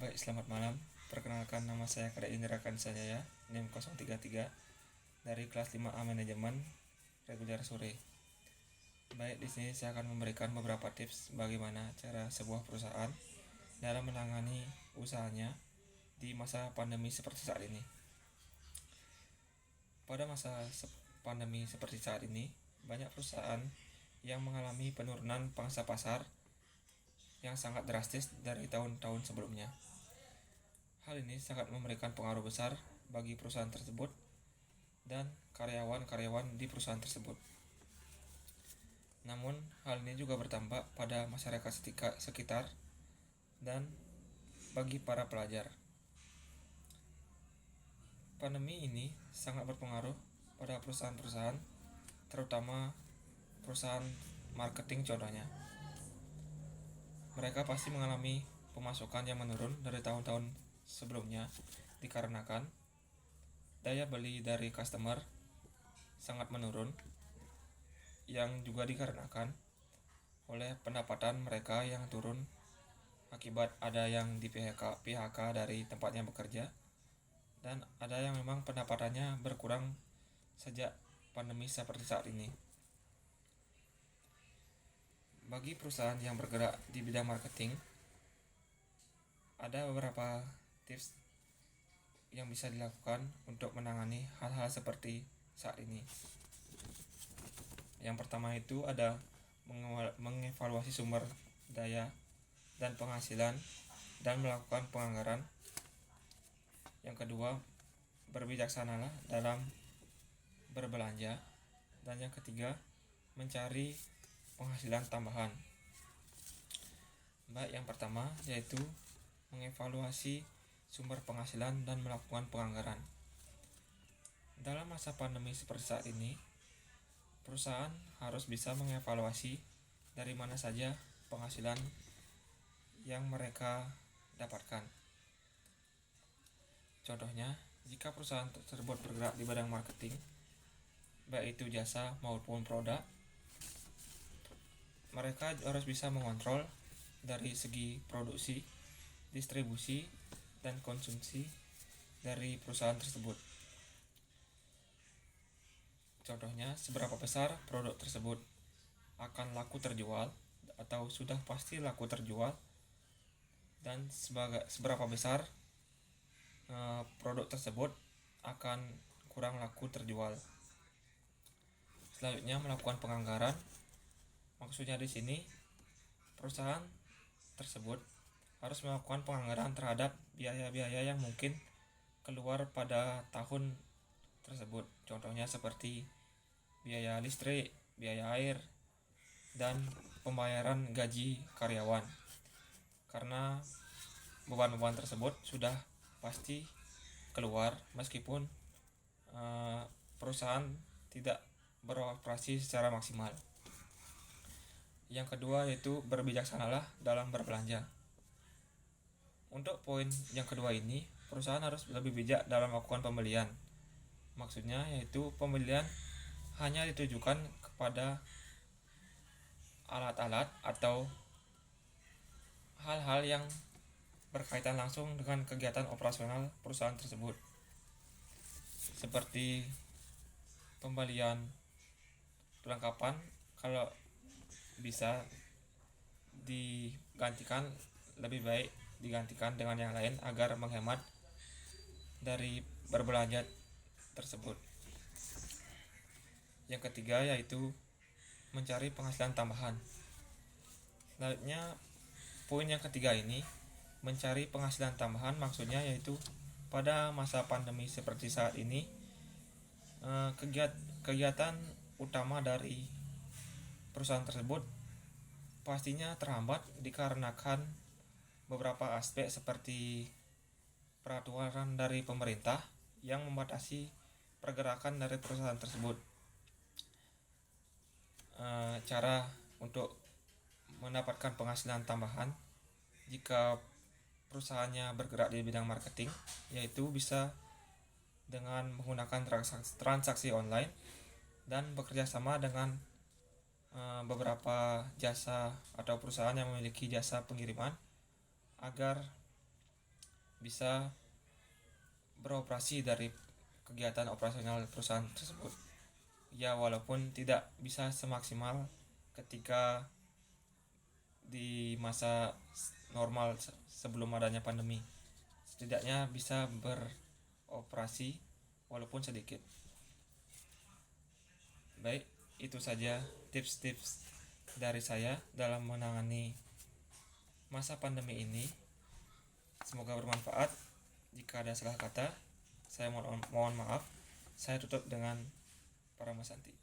Baik, selamat malam. Perkenalkan, nama saya Kadek Indra Kansayaya, NIM 033 dari kelas 5A Manajemen Reguler Sore. Baik, di sini saya akan memberikan beberapa tips bagaimana cara sebuah perusahaan dalam menangani usahanya di masa pandemi seperti saat ini. Pada masa pandemi seperti saat ini, banyak perusahaan yang mengalami penurunan pangsa pasar yang sangat drastis dari tahun-tahun sebelumnya. Hal ini sangat memberikan pengaruh besar bagi perusahaan tersebut dan karyawan-karyawan di perusahaan tersebut. Namun, hal ini juga berdampak pada masyarakat sekitar dan bagi para pelajar. Pandemi ini sangat berpengaruh pada perusahaan-perusahaan, terutama perusahaan marketing contohnya. Mereka pasti mengalami pemasukan yang menurun dari tahun-tahun sebelumnya dikarenakan daya beli dari customer sangat menurun, yang juga dikarenakan oleh pendapatan mereka yang turun akibat ada yang di PHK dari tempatnya bekerja, dan ada yang memang pendapatannya berkurang sejak pandemi seperti saat ini. Bagi perusahaan yang bergerak di bidang marketing, ada beberapa tips yang bisa dilakukan untuk menangani hal-hal seperti saat ini. Yang pertama itu ada mengevaluasi sumber daya dan penghasilan dan melakukan penganggaran. Yang kedua, berbijaksanalah dalam berbelanja. Dan yang ketiga, mencari penghasilan tambahan. Baik, yang pertama yaitu mengevaluasi sumber penghasilan dan melakukan penganggaran. Dalam masa pandemi seperti saat ini, perusahaan harus bisa mengevaluasi dari mana saja penghasilan yang mereka dapatkan. Contohnya, jika perusahaan tersebut bergerak di bidang marketing, baik itu jasa maupun produk, mereka harus bisa mengontrol dari segi produksi, distribusi, dan konsumsi dari perusahaan tersebut. Contohnya, seberapa besar produk tersebut akan laku terjual atau sudah pasti laku terjual, dan seberapa besar produk tersebut akan kurang laku terjual. Selanjutnya, melakukan penganggaran. Maksudnya di sini perusahaan tersebut harus melakukan penganggaran terhadap biaya-biaya yang mungkin keluar pada tahun tersebut. Contohnya seperti biaya listrik, biaya air, dan pembayaran gaji karyawan. Karena beban-beban tersebut sudah pasti keluar meskipun perusahaan tidak beroperasi secara maksimal. Yang kedua yaitu berbijaksanalah dalam berbelanja. Untuk poin yang kedua ini, perusahaan harus lebih bijak dalam melakukan pembelian. Maksudnya yaitu pembelian hanya ditujukan kepada alat-alat atau hal-hal yang berkaitan langsung dengan kegiatan operasional perusahaan tersebut, seperti pembelian perlengkapan kalau bisa lebih baik digantikan dengan yang lain agar menghemat dari berbelanja tersebut. Yang ketiga yaitu mencari penghasilan tambahan. Selanjutnya, poin yang ketiga ini, mencari penghasilan tambahan, maksudnya yaitu pada masa pandemi seperti saat ini, kegiatan utama dari perusahaan tersebut pastinya terhambat dikarenakan beberapa aspek seperti peraturan dari pemerintah yang membatasi pergerakan dari perusahaan tersebut. Cara untuk mendapatkan penghasilan tambahan jika perusahaannya bergerak di bidang marketing, yaitu bisa dengan menggunakan transaksi online dan bekerja sama dengan beberapa jasa atau perusahaan yang memiliki jasa pengiriman agar bisa beroperasi dari kegiatan operasional perusahaan tersebut. Ya, walaupun tidak bisa semaksimal ketika di masa normal sebelum adanya pandemi, setidaknya bisa beroperasi walaupun sedikit. Baik, itu saja tips-tips dari saya dalam menangani masa pandemi ini. Semoga bermanfaat. Jika ada salah kata, saya mohon maaf. Saya tutup dengan Paramasanti.